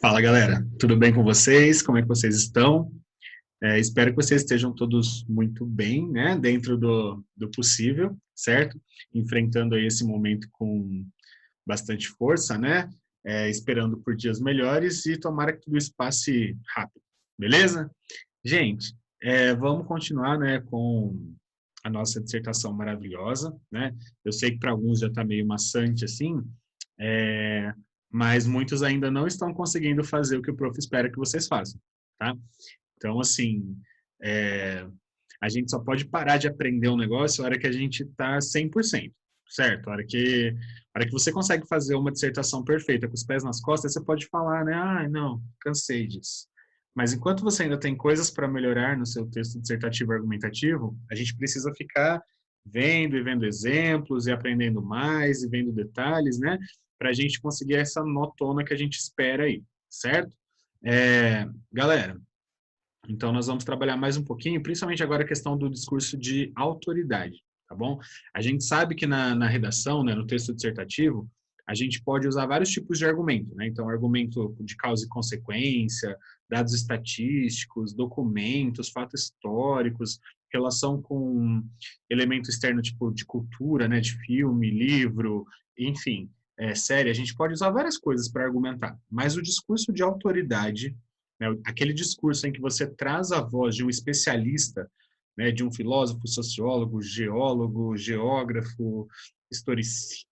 Fala, galera. Tudo bem com vocês? Como é que vocês estão? Espero que vocês estejam todos muito bem, né? Dentro do possível, certo? Enfrentando aí esse momento com bastante força, né? Esperando por dias melhores e tomara que tudo isso passe rápido, beleza? Gente, vamos continuar, né, com a nossa dissertação maravilhosa, né? Eu sei que para alguns já está meio maçante assim, é, mas muitos ainda não estão conseguindo fazer o que o prof espera que vocês façam, tá? Então, assim, é, a gente só pode parar de aprender um negócio na hora que a gente está 100%, certo? A hora que você consegue fazer uma dissertação perfeita com os pés nas costas, você pode falar, né? Ah, não, cansei disso. Mas enquanto você ainda tem coisas para melhorar no seu texto dissertativo argumentativo, a gente precisa ficar vendo e vendo exemplos e aprendendo mais e vendo detalhes, né? Para a gente conseguir essa notona que a gente espera aí, certo? Galera, então nós vamos trabalhar mais um pouquinho, principalmente agora a questão do discurso de autoridade, tá bom? A gente sabe que na redação, né, no texto dissertativo, a gente pode usar vários tipos de argumento, né? Então, argumento de causa e consequência, dados estatísticos, documentos, fatos históricos, relação com elemento externo tipo de cultura, né, de filme, livro, enfim, série. A gente pode usar várias coisas para argumentar, mas o discurso de autoridade, né, aquele discurso em que você traz a voz de um especialista, né, de um filósofo, sociólogo, geólogo, geógrafo,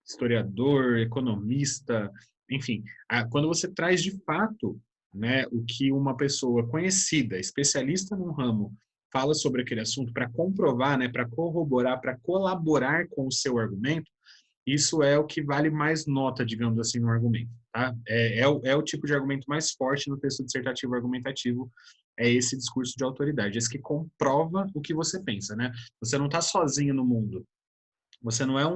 historiador, economista, enfim, quando você traz de fato, né, o que uma pessoa conhecida, especialista num ramo, fala sobre aquele assunto para comprovar, né, para corroborar, para colaborar com o seu argumento, isso é o que vale mais nota, digamos assim, no argumento. Tá? É o tipo de argumento mais forte no texto dissertativo argumentativo, é esse discurso de autoridade, esse que comprova o que você pensa. Né? Você não está sozinho no mundo. Você não é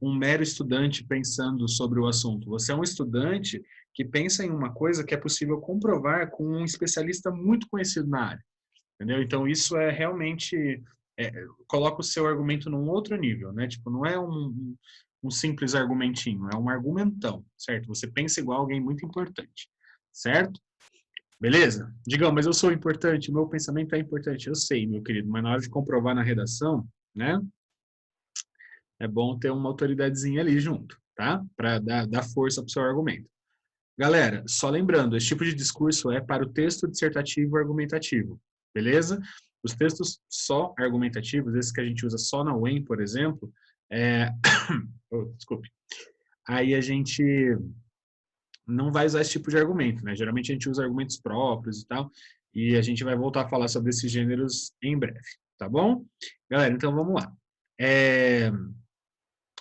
um mero estudante pensando sobre o assunto. Você é um estudante que pensa em uma coisa que é possível comprovar com um especialista muito conhecido na área. Entendeu? Então, isso é realmente coloca o seu argumento num outro nível, né? Tipo, não é um simples argumentinho, é um argumentão, certo? Você pensa igual alguém muito importante, certo? Beleza? Digam, mas eu sou importante, meu pensamento é importante. Eu sei, meu querido, mas na hora de comprovar na redação, né? É bom ter uma autoridadezinha ali junto, tá? Para dar força para o seu argumento. Galera, só lembrando, esse tipo de discurso é para o texto dissertativo argumentativo, beleza? Os textos só argumentativos, esses que a gente usa só na UEM, por exemplo, é... oh, desculpe. Aí a gente não vai usar esse tipo de argumento, né? Geralmente a gente usa argumentos próprios e tal, e a gente vai voltar a falar sobre esses gêneros em breve, tá bom? Galera, então vamos lá.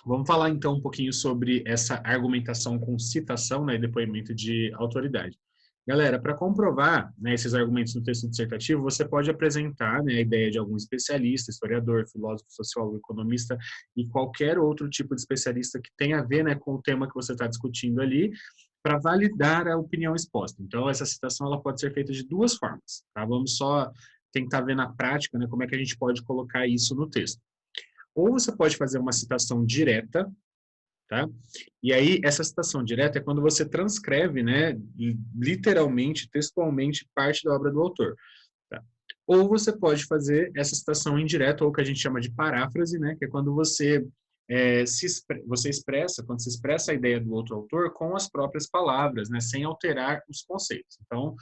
Vamos falar então um pouquinho sobre essa argumentação com citação, né, e depoimento de autoridade. Galera, para comprovar, né, esses argumentos no texto dissertativo, você pode apresentar, né, a ideia de algum especialista, historiador, filósofo, sociólogo, economista e qualquer outro tipo de especialista que tenha a ver, né, com o tema que você está discutindo ali, para validar a opinião exposta. Então, essa citação ela pode ser feita de duas formas. Tá? Vamos só tentar ver na prática, né, como é que a gente pode colocar isso no texto. Ou você pode fazer uma citação direta, tá? E aí, essa citação direta é quando você transcreve, né, literalmente, textualmente, parte da obra do autor. Tá? Ou você pode fazer essa citação indireta, ou que a gente chama de paráfrase, né, que é quando você você expressa, quando você expressa a ideia do outro autor com as próprias palavras, né, sem alterar os conceitos. Então,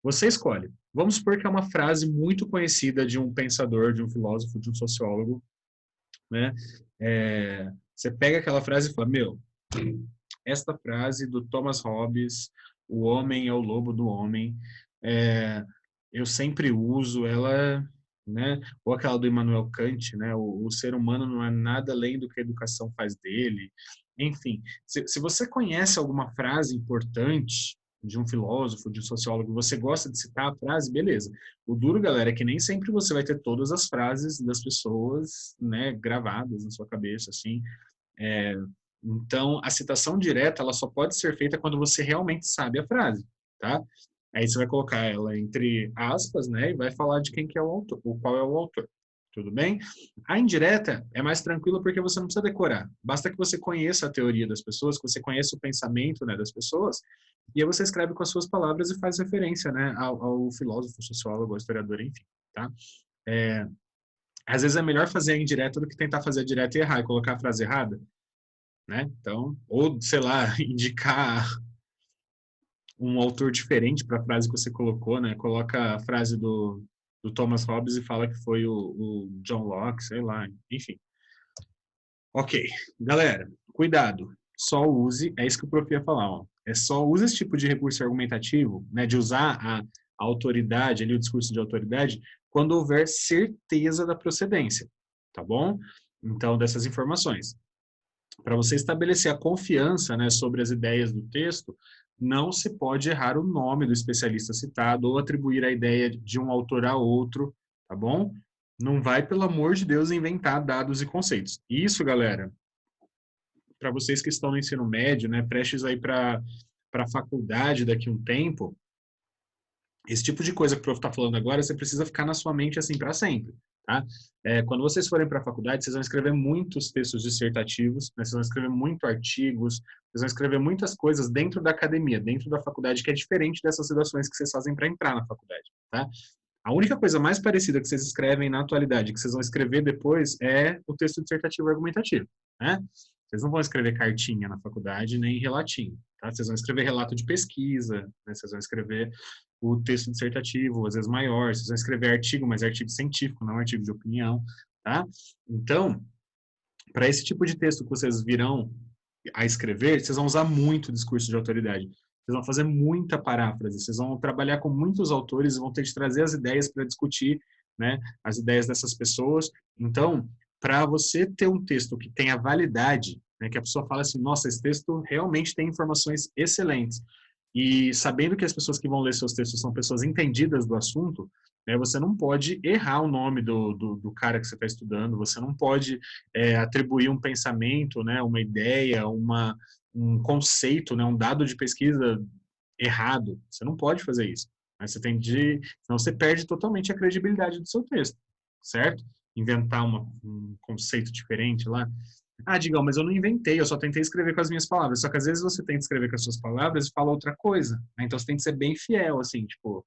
você escolhe. Vamos supor que é uma frase muito conhecida de um pensador, de um filósofo, de um sociólogo, né? Você pega aquela frase e fala, meu, esta frase do Thomas Hobbes, o homem é o lobo do homem, é, eu sempre uso ela, né? Ou aquela do Immanuel Kant, né? O ser humano não é nada além do que a educação faz dele. Enfim, se você conhece alguma frase importante de um filósofo, de um sociólogo, você gosta de citar a frase, beleza. O duro, galera, é que nem sempre você vai ter todas as frases das pessoas, né, gravadas na sua cabeça, assim. É, então, a citação direta, ela só pode ser feita quando você realmente sabe a frase, tá? Aí você vai colocar ela entre aspas, né, e vai falar de quem que é o autor, o qual é o autor. Tudo bem? A indireta é mais tranquila porque você não precisa decorar. Basta que você conheça a teoria das pessoas, que você conheça o pensamento, né, das pessoas, e aí você escreve com as suas palavras e faz referência, né, ao filósofo, sociólogo, ao historiador, enfim, tá? Às vezes é melhor fazer a indireta do que tentar fazer a direta e errar, e colocar a frase errada, né? Então, ou, sei lá, indicar um autor diferente para a frase que você colocou, né? Coloca a frase do Thomas Hobbes e fala que foi o John Locke, sei lá, enfim. Ok, galera, cuidado. Só use, é isso que o prof ia falar, ó. É só use esse tipo de recurso argumentativo, né, de usar a autoridade, ali o discurso de autoridade, quando houver certeza da procedência, tá bom? Então, dessas informações. Para você estabelecer a confiança, né, sobre as ideias do texto, não se pode errar o nome do especialista citado ou atribuir a ideia de um autor a outro, tá bom? Não vai, pelo amor de Deus, inventar dados e conceitos. Isso, galera, para vocês que estão no ensino médio, né, prestes aí para a faculdade daqui a um tempo, esse tipo de coisa que o prof está falando agora, você precisa ficar na sua mente assim para sempre, tá? Quando vocês forem para a faculdade, vocês vão escrever muitos textos dissertativos, né? Vocês vão escrever muito artigos, vocês vão escrever muitas coisas dentro da academia, dentro da faculdade, que é diferente dessas redações que vocês fazem para entrar na faculdade, tá? A única coisa mais parecida que vocês escrevem na atualidade, que vocês vão escrever depois, é o texto dissertativo argumentativo, né? Vocês não vão escrever cartinha na faculdade, nem relatinho, tá? Vocês vão escrever relato de pesquisa, né? Vocês vão escrever o texto dissertativo, às vezes maior, vocês vão escrever artigo, mas artigo científico, não artigo de opinião, tá? Então, para esse tipo de texto que vocês virão a escrever, vocês vão usar muito discurso de autoridade. Vocês vão fazer muita paráfrase, vocês vão trabalhar com muitos autores, vão ter de trazer as ideias para discutir, né, as ideias dessas pessoas. Então, para você ter um texto que tenha validade, né, que a pessoa fala assim, nossa, esse texto realmente tem informações excelentes, e sabendo que as pessoas que vão ler seus textos são pessoas entendidas do assunto, né, você não pode errar o nome do cara que você está estudando, você não pode atribuir um pensamento, né, uma ideia, um conceito, né, um dado de pesquisa errado. Você não pode fazer isso. Né? Senão você perde totalmente a credibilidade do seu texto, certo? Inventar um conceito diferente lá. Ah, Digão, mas eu não inventei, eu só tentei escrever com as minhas palavras. Só que às vezes você tenta escrever com as suas palavras e fala outra coisa. Né? Então você tem que ser bem fiel, assim, tipo,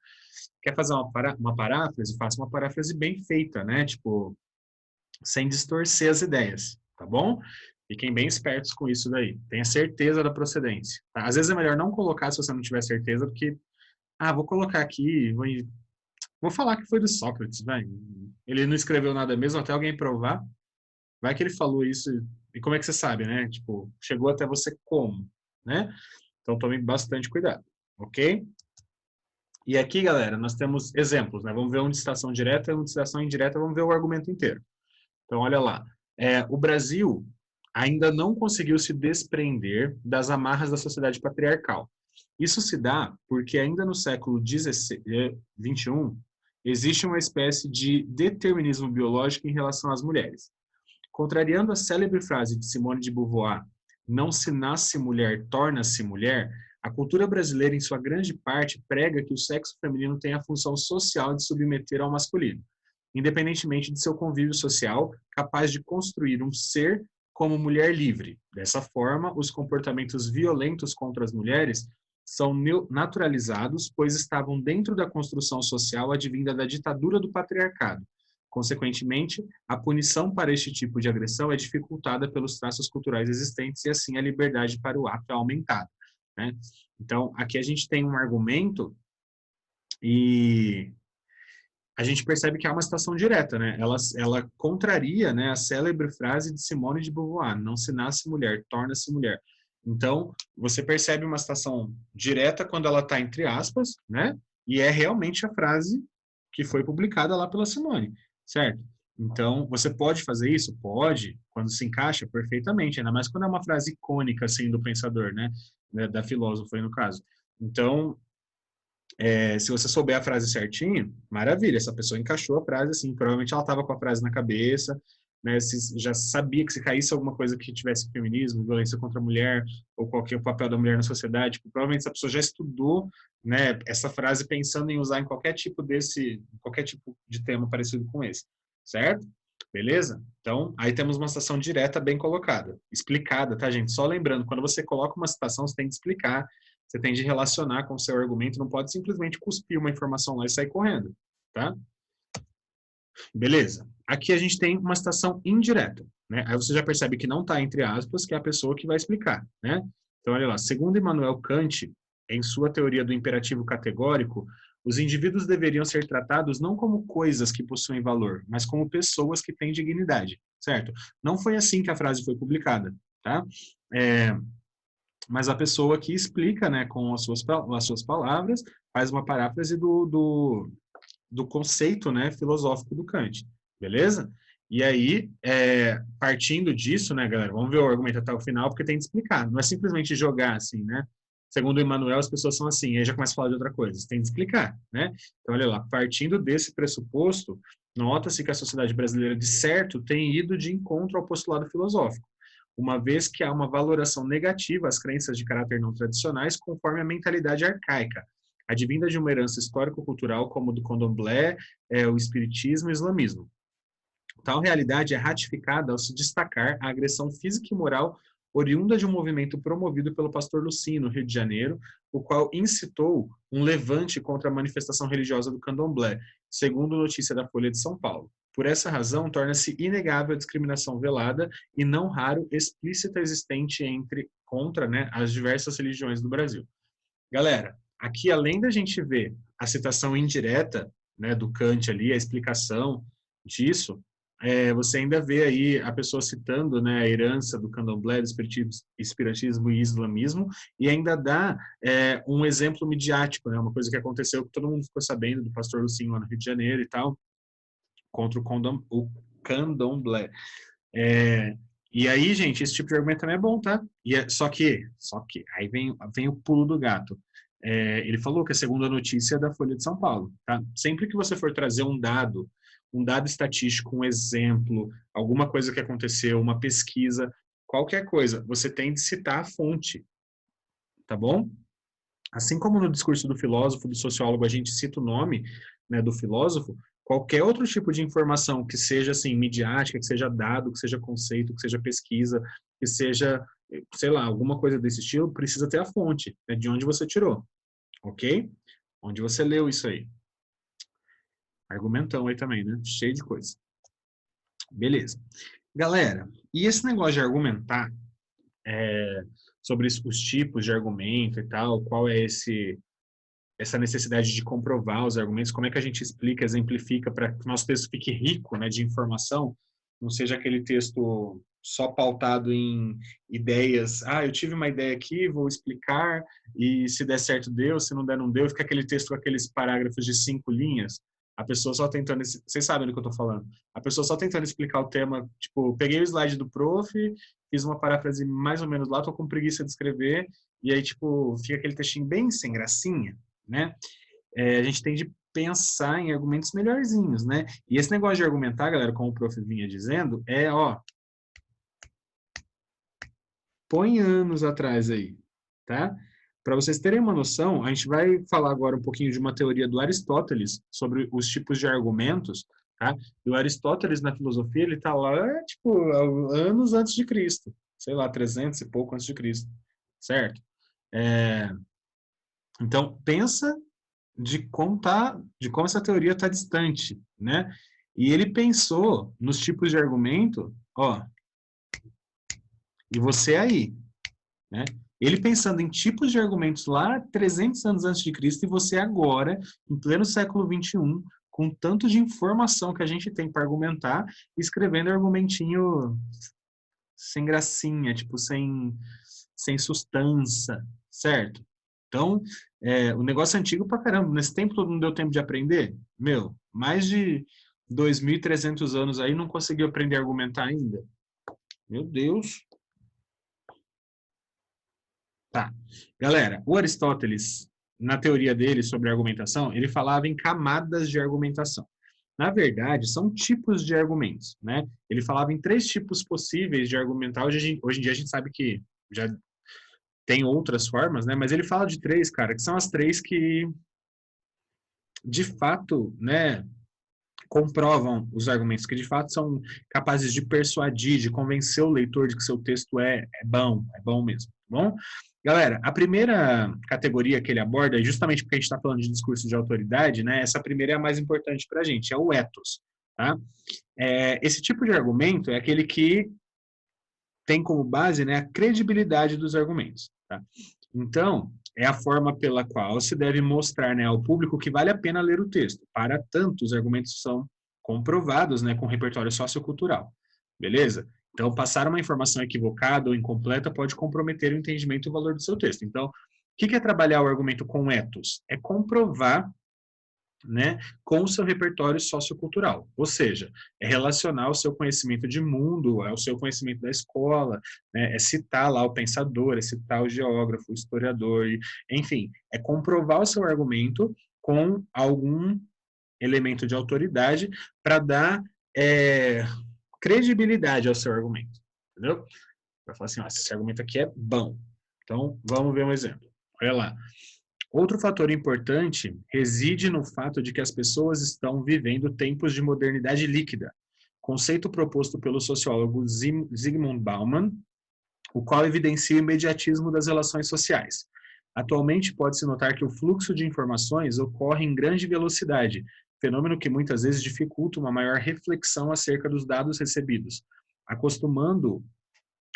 quer fazer uma paráfrase? Faça uma paráfrase bem feita, né? Tipo, sem distorcer as ideias, tá bom? Fiquem bem espertos com isso daí. Tenha certeza da procedência. Tá? Às vezes é melhor não colocar se você não tiver certeza, porque, vou colocar aqui, vou falar que foi do Sócrates, vai. Ele não escreveu nada mesmo, até alguém provar. Vai que ele falou isso, e como é que você sabe, né? Tipo, chegou até você como, né? Então tome bastante cuidado, ok? E aqui, galera, nós temos exemplos, né? Vamos ver onde citação direta e onde citação indireta, vamos ver o argumento inteiro. Então, olha lá. O Brasil ainda não conseguiu se desprender das amarras da sociedade patriarcal. Isso se dá porque ainda no século XXI existe uma espécie de determinismo biológico em relação às mulheres. Contrariando a célebre frase de Simone de Beauvoir, não se nasce mulher, torna-se mulher, a cultura brasileira, em sua grande parte, prega que o sexo feminino tem a função social de submeter ao masculino, independentemente de seu convívio social, capaz de construir um ser como mulher livre. Dessa forma, os comportamentos violentos contra as mulheres são naturalizados, pois estavam dentro da construção social advinda da ditadura do patriarcado. Consequentemente, a punição para este tipo de agressão é dificultada pelos traços culturais existentes e, assim, a liberdade para o ato é aumentada. Né? Então, aqui a gente tem um argumento e a gente percebe que há uma citação direta, né? Ela contraria, né, a célebre frase de Simone de Beauvoir, não se nasce mulher, torna-se mulher. Então, você percebe uma citação direta quando ela está entre aspas, né? E é realmente a frase que foi publicada lá pela Simone, certo? Então, você pode fazer isso? Pode, quando se encaixa perfeitamente, ainda mais quando é uma frase icônica, assim, do pensador, né? Da filósofa, aí no caso. Então, se você souber a frase certinho, maravilha, essa pessoa encaixou a frase assim, provavelmente ela estava com a frase na cabeça, né, já sabia que se caísse alguma coisa que tivesse feminismo, violência contra a mulher, ou qualquer papel da mulher na sociedade, tipo, provavelmente essa pessoa já estudou, né, essa frase pensando em usar em qualquer tipo de tema parecido com esse. certo? Beleza? Então, aí temos uma citação direta bem colocada, explicada, tá, gente? Só lembrando, quando você coloca uma citação, você tem de explicar, você tem de relacionar com o seu argumento, não pode simplesmente cuspir uma informação lá e sair correndo, tá? Beleza. Aqui a gente tem uma citação indireta, né? Aí você já percebe que não está entre aspas, que é a pessoa que vai explicar, né? Então, olha lá, segundo Immanuel Kant, em sua teoria do imperativo categórico, os indivíduos deveriam ser tratados não como coisas que possuem valor, mas como pessoas que têm dignidade, certo? Não foi assim que a frase foi publicada, tá? Mas a pessoa que explica, né, com as suas palavras, faz uma paráfrase do conceito, né, filosófico do Kant, beleza? E aí, partindo disso, né, galera, vamos ver o argumento até o final, porque tem de explicar, não é simplesmente jogar assim, né? Segundo o Emmanuel, as pessoas são assim, aí já começa a falar de outra coisa, tem de explicar, né? Então, olha lá, partindo desse pressuposto, nota-se que a sociedade brasileira, de certo, tem ido de encontro ao postulado filosófico, uma vez que há uma valoração negativa às crenças de caráter não tradicionais conforme a mentalidade arcaica, advinda de uma herança histórico-cultural como do candomblé, o espiritismo e o islamismo. Tal realidade é ratificada ao se destacar a agressão física e moral oriunda de um movimento promovido pelo pastor Lucino, no Rio de Janeiro, o qual incitou um levante contra a manifestação religiosa do candomblé, segundo notícia da Folha de São Paulo. Por essa razão, torna-se inegável a discriminação velada e não raro explícita existente contra, né, as diversas religiões do Brasil. Galera, aqui além da gente ver a citação indireta, né, do Kant ali, a explicação disso, você ainda vê aí a pessoa citando, né, a herança do candomblé, do espiritismo e islamismo, e ainda dá um exemplo midiático, né, uma coisa que aconteceu que todo mundo ficou sabendo do pastor Lucinho lá no Rio de Janeiro e tal, contra o candomblé. E aí, gente, esse tipo de argumento também é bom, tá? Só que, aí vem o pulo do gato. Ele falou que a segunda notícia é da Folha de São Paulo, tá? Sempre que você for trazer um dado estatístico, um exemplo, alguma coisa que aconteceu, uma pesquisa, qualquer coisa, você tem de citar a fonte, tá bom? Assim como no discurso do filósofo, do sociólogo, a gente cita o nome, né, do filósofo, qualquer outro tipo de informação que seja assim midiática, que seja dado, que seja conceito, que seja pesquisa, que seja, sei lá, alguma coisa desse estilo, precisa ter a fonte, né, de onde você tirou, ok? Onde você leu isso aí. Argumentão aí também, né? Cheio de coisa. Beleza. Galera, e esse negócio de argumentar sobre os tipos de argumento e tal, qual é essa necessidade de comprovar os argumentos, como é que a gente explica, exemplifica para que o nosso texto fique rico, né, de informação, não seja aquele texto só pautado em ideias, eu tive uma ideia aqui, vou explicar, e se der certo deu, se não der não deu, fica aquele texto com aqueles parágrafos de 5 linhas, a pessoa só tentando, vocês sabem do que eu estou falando, a pessoa só tentando explicar o tema, tipo, peguei o slide do prof, fiz uma paráfrase mais ou menos lá, tô com preguiça de escrever, e aí, tipo, fica aquele textinho bem sem gracinha, né? A gente tem de pensar em argumentos melhorzinhos, né? E esse negócio de argumentar, galera, como o prof vinha dizendo, põe anos atrás aí, tá? Para vocês terem uma noção, a gente vai falar agora um pouquinho de uma teoria do Aristóteles sobre os tipos de argumentos, tá? E o Aristóteles, na filosofia, ele está lá, tipo, anos antes de Cristo, sei lá, 300 e pouco antes de Cristo, certo? Então, pensa de como essa teoria está distante, né? E ele pensou nos tipos de argumento, e você aí, né? Ele pensando em tipos de argumentos lá 300 anos antes de Cristo e você agora, em pleno século 21, com tanto de informação que a gente tem para argumentar, escrevendo argumentinho sem gracinha, tipo, sem sustância, certo? Então, o negócio é antigo pra caramba. Nesse tempo todo não deu tempo de aprender? Meu, mais de 2.300 anos aí não conseguiu aprender a argumentar ainda? Meu Deus. Tá. Galera, o Aristóteles, na teoria dele sobre argumentação, ele falava em camadas de argumentação. Na verdade, são tipos de argumentos, né? Ele falava em 3 tipos possíveis de argumentar. Hoje em dia a gente sabe que já tem outras formas, né? Mas ele fala de 3, cara, que são as 3 que, de fato, né, comprovam os argumentos, que de fato são capazes de persuadir, de convencer o leitor de que seu texto é bom mesmo, tá bom? Galera, a primeira categoria que ele aborda, justamente porque a gente está falando de discurso de autoridade, né, essa primeira é a mais importante para a gente, é o ethos, tá? Esse tipo de argumento é aquele que tem como base, né, a credibilidade dos argumentos, tá? Então, é a forma pela qual se deve mostrar, né, ao público que vale a pena ler o texto. Para tanto, os argumentos são comprovados, né, com repertório sociocultural. Beleza? Então, passar uma informação equivocada ou incompleta pode comprometer o entendimento e o valor do seu texto. Então, o que é trabalhar o argumento com ethos? É comprovar, né, com o seu repertório sociocultural, ou seja, é relacionar o seu conhecimento de mundo ao seu conhecimento da escola, né, é citar lá o pensador, é citar o geógrafo, o historiador, enfim, é comprovar o seu argumento com algum elemento de autoridade para dar credibilidade ao seu argumento, entendeu? Vai falar assim, esse argumento aqui é bom. Então, vamos ver um exemplo. Olha lá. Outro fator importante reside no fato de que as pessoas estão vivendo tempos de modernidade líquida, conceito proposto pelo sociólogo Zygmunt Bauman, o qual evidencia o imediatismo das relações sociais. Atualmente, pode-se notar que o fluxo de informações ocorre em grande velocidade, fenômeno que muitas vezes dificulta uma maior reflexão acerca dos dados recebidos, acostumando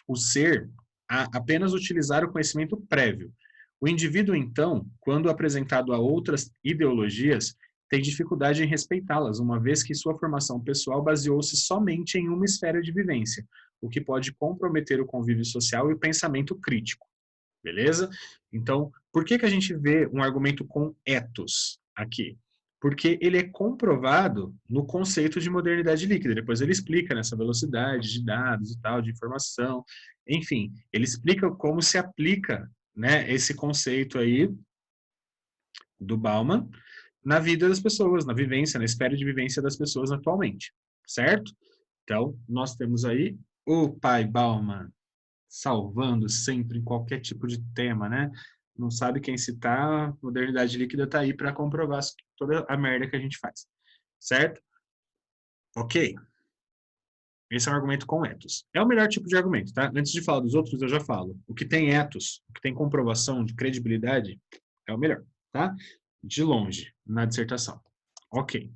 o ser a apenas utilizar o conhecimento prévio. O indivíduo, então, quando apresentado a outras ideologias, tem dificuldade em respeitá-las, uma vez que sua formação pessoal baseou-se somente em uma esfera de vivência, o que pode comprometer o convívio social e o pensamento crítico. Beleza? Então, por que a gente vê um argumento com ethos aqui? Porque ele é comprovado no conceito de modernidade líquida. Depois ele explica nessa velocidade de dados e tal, de informação. Enfim, ele explica como se aplica, né, esse conceito aí do Bauman na vida das pessoas, na vivência, na esfera de vivência das pessoas atualmente, certo? Então, nós temos aí o pai Bauman salvando sempre em qualquer tipo de tema, né? Não sabe quem citar, modernidade líquida tá aí para comprovar toda a merda que a gente faz, certo? Ok. Esse é um argumento com ethos. É o melhor tipo de argumento, tá? Antes de falar dos outros, eu já falo. O que tem ethos, o que tem comprovação de credibilidade, é o melhor, tá? De longe, na dissertação. Ok.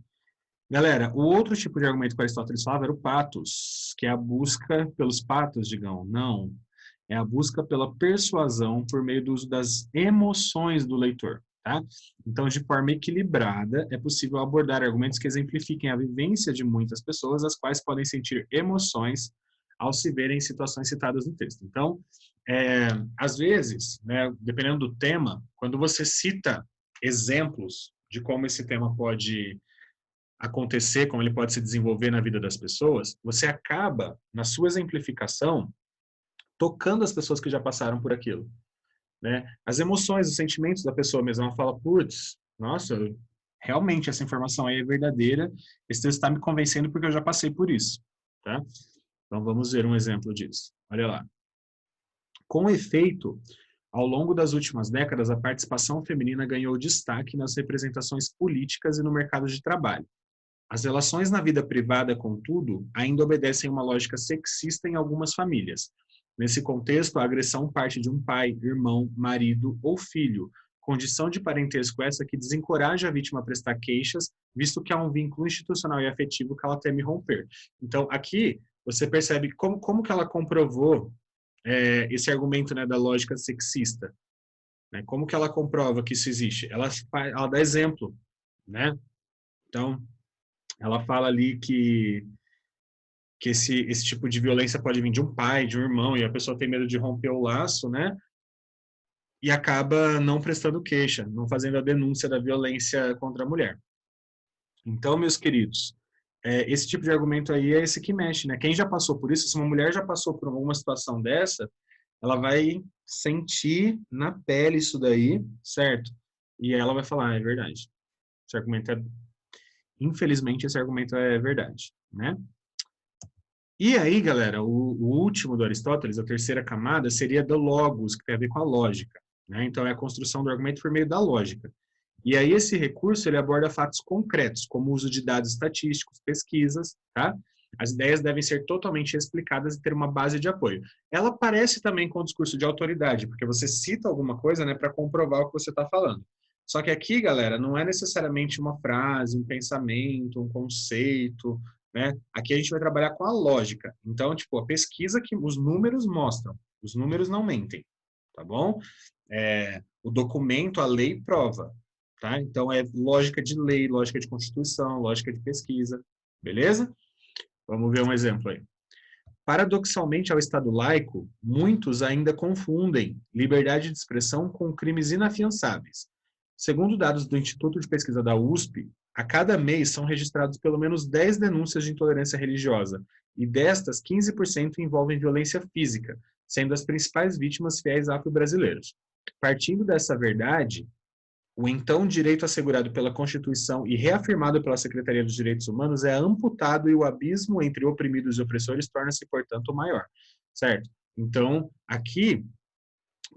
Galera, o outro tipo de argumento que Aristóteles falava era o patos, que é a busca pelos patos, digam. Não. É a busca pela persuasão por meio do uso das emoções do leitor. Tá? Então, de forma equilibrada, é possível abordar argumentos que exemplifiquem a vivência de muitas pessoas, as quais podem sentir emoções ao se verem em situações citadas no texto. Então, às vezes, né, dependendo do tema, quando você cita exemplos de como esse tema pode acontecer, como ele pode se desenvolver na vida das pessoas, você acaba, na sua exemplificação, tocando as pessoas que já passaram por aquilo. Né? As emoções, os sentimentos da pessoa mesmo, ela fala, putz, nossa, realmente essa informação aí é verdadeira, esse texto está me convencendo porque eu já passei por isso. Tá? Então vamos ver um exemplo disso. Olha lá. Com efeito, ao longo das últimas décadas, a participação feminina ganhou destaque nas representações políticas e no mercado de trabalho. As relações na vida privada, contudo, ainda obedecem uma lógica sexista em algumas famílias. Nesse contexto, a agressão parte de um pai, irmão, marido ou filho, condição de parentesco essa que desencoraja a vítima a prestar queixas, visto que há um vínculo institucional e afetivo que ela teme romper. Então, aqui, você percebe como que ela comprovou esse argumento, né, da lógica sexista. Né? Como que ela comprova que isso existe? Ela dá exemplo, né? Então, ela fala ali que esse tipo de violência pode vir de um pai, de um irmão, e a pessoa tem medo de romper o laço, né? E acaba não prestando queixa, não fazendo a denúncia da violência contra a mulher. Então, meus queridos, esse tipo de argumento aí é esse que mexe, né? Quem já passou por isso, se uma mulher já passou por alguma situação dessa, ela vai sentir na pele isso daí, certo? E ela vai falar, é verdade. Esse argumento infelizmente, esse argumento é verdade, né? E aí, galera, o último do Aristóteles, a terceira camada, seria do logos, que tem a ver com a lógica. Né? Então, é a construção do argumento por meio da lógica. E aí esse recurso, ele aborda fatos concretos, como o uso de dados estatísticos, pesquisas, tá? As ideias devem ser totalmente explicadas e ter uma base de apoio. Ela parece também com o discurso de autoridade, porque você cita alguma coisa, né, para comprovar o que você está falando. Só que aqui, galera, não é necessariamente uma frase, um pensamento, um conceito, né? Aqui a gente vai trabalhar com a lógica. Então, tipo, a pesquisa que os números mostram, os números não mentem, tá bom? O documento, a lei prova, tá? Então, é lógica de lei, lógica de constituição, lógica de pesquisa, beleza? Vamos ver um exemplo aí. Paradoxalmente, ao Estado laico, muitos ainda confundem liberdade de expressão com crimes inafiançáveis. Segundo dados do Instituto de Pesquisa da USP, a cada mês são registrados pelo menos 10 denúncias de intolerância religiosa, e destas, 15% envolvem violência física, sendo as principais vítimas fiéis afro-brasileiros. Partindo dessa verdade, o então direito assegurado pela Constituição e reafirmado pela Secretaria dos Direitos Humanos é amputado e o abismo entre oprimidos e opressores torna-se, portanto, maior, certo? Então, aqui,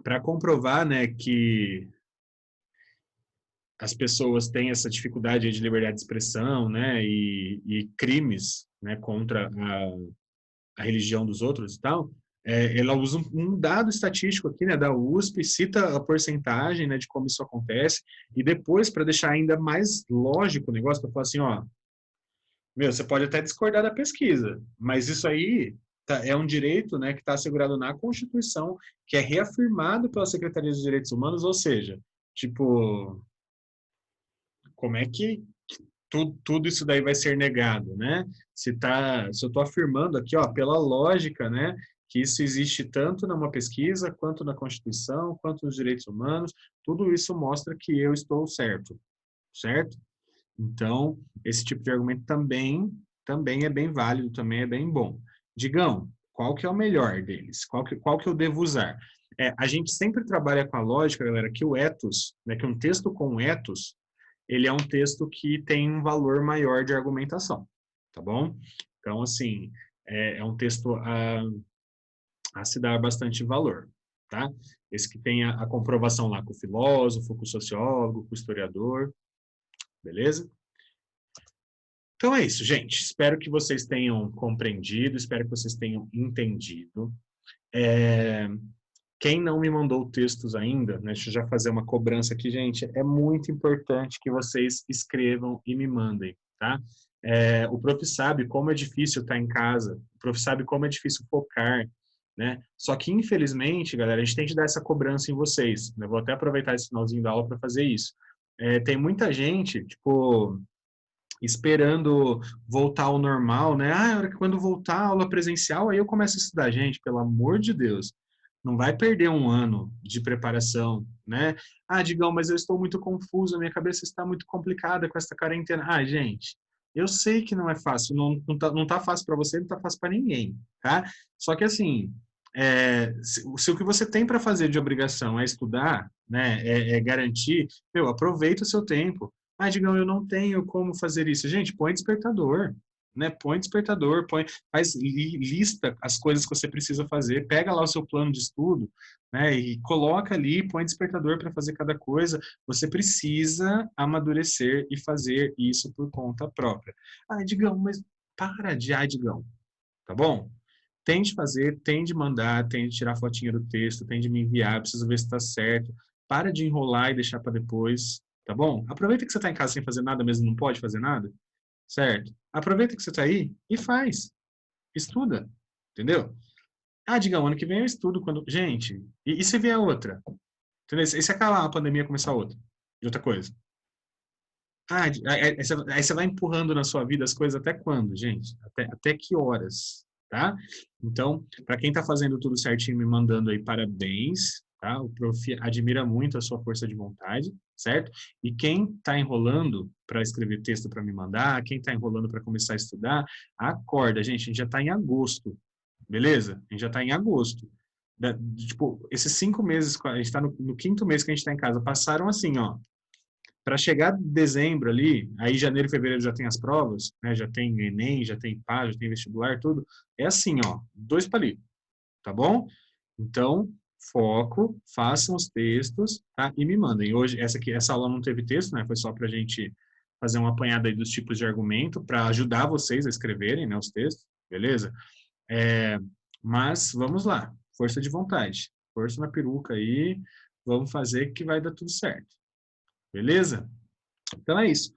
para comprovar, né, que as pessoas têm essa dificuldade de liberdade de expressão, né, e crimes, né, contra a religião dos outros e tal, ela usa um dado estatístico aqui, né, da USP, cita a porcentagem, né, de como isso acontece, e depois, para deixar ainda mais lógico o negócio, para falar assim, ó, meu, você pode até discordar da pesquisa, mas isso aí é um direito, né, que está assegurado na Constituição, que é reafirmado pela Secretaria dos Direitos Humanos, ou seja, tipo, como é que tudo isso daí vai ser negado, né? Se eu estou afirmando aqui, ó, pela lógica, né, que isso existe tanto numa pesquisa, quanto na Constituição, quanto nos direitos humanos, tudo isso mostra que eu estou certo, certo? Então, esse tipo de argumento também é bem válido, também é bem bom. Digam, qual que é o melhor deles? Qual que eu devo usar? A gente sempre trabalha com a lógica, galera, que o ethos, né, que um texto com ethos, ele é um texto que tem um valor maior de argumentação, tá bom? Então, assim, é um texto a se dar bastante valor, tá? Esse que tem a comprovação lá com o filósofo, com o sociólogo, com o historiador, beleza? Então é isso, gente. Espero que vocês tenham compreendido, espero que vocês tenham entendido. Quem não me mandou textos ainda, né, deixa eu já fazer uma cobrança aqui, gente, é muito importante que vocês escrevam e me mandem, tá? O prof sabe como é difícil estar em casa, o prof sabe como é difícil focar, né? Só que, infelizmente, galera, a gente tem que dar essa cobrança em vocês, né? Vou até aproveitar esse finalzinho da aula para fazer isso. Tem muita gente, tipo, esperando voltar ao normal, né? Quando voltar a aula presencial, aí eu começo a estudar. Gente, pelo amor de Deus, não vai perder um ano de preparação, né? Digão, mas eu estou muito confuso, a minha cabeça está muito complicada com essa quarentena. Gente, eu sei que não é fácil, não tá fácil para você, não tá fácil para ninguém, tá? Só que assim, se o que você tem para fazer de obrigação é estudar, né, garantir, aproveita o seu tempo. Digão, eu não tenho como fazer isso. Gente, põe despertador, né? Põe despertador, lista as coisas que você precisa fazer, pega lá o seu plano de estudo, né? E coloca ali, põe despertador para fazer cada coisa. Você precisa amadurecer e fazer isso por conta própria. Digão, mas para de Digão, tá bom? Tente fazer, tente mandar, tente tirar fotinha do texto, tente me enviar, preciso ver se está certo. Para de enrolar e deixar para depois, tá bom? Aproveita que você está em casa sem fazer nada, mesmo não pode fazer nada, certo? Aproveita que você está aí e faz. Estuda, entendeu? Digamos, ano que vem eu estudo quando... Gente, e se vier outra? Entendeu? E se acabar a pandemia começar outra? De outra coisa? Aí você vai empurrando na sua vida as coisas até quando, gente? Até que horas, tá? Então, para quem está fazendo tudo certinho, me mandando aí parabéns, tá? O prof admira muito a sua força de vontade, certo? E quem está enrolando para escrever texto para me mandar, quem está enrolando para começar a estudar, acorda, gente, a gente já está em agosto, beleza? A gente já está em agosto. Tipo, esses 5 meses, a gente está no quinto mês que a gente está em casa, passaram assim, ó. Para chegar em dezembro ali, aí janeiro e fevereiro já tem as provas, né? Já tem Enem, já tem PA, já tem vestibular, tudo. É assim, ó, 2 palitos, tá bom? Então, foco, façam os textos, tá? E me mandem. Hoje, essa aula não teve texto, né? Foi só para a gente fazer um apanhado aí dos tipos de argumento, para ajudar vocês a escreverem, né, os textos, beleza? Mas vamos lá, força de vontade, força na peruca aí, vamos fazer que vai dar tudo certo, beleza? Então é isso.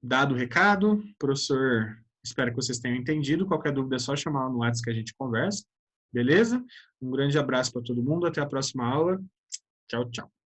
Dado o recado, professor, espero que vocês tenham entendido. Qualquer dúvida é só chamar no WhatsApp que a gente conversa, beleza? Um grande abraço para todo mundo, até a próxima aula. Tchau, tchau.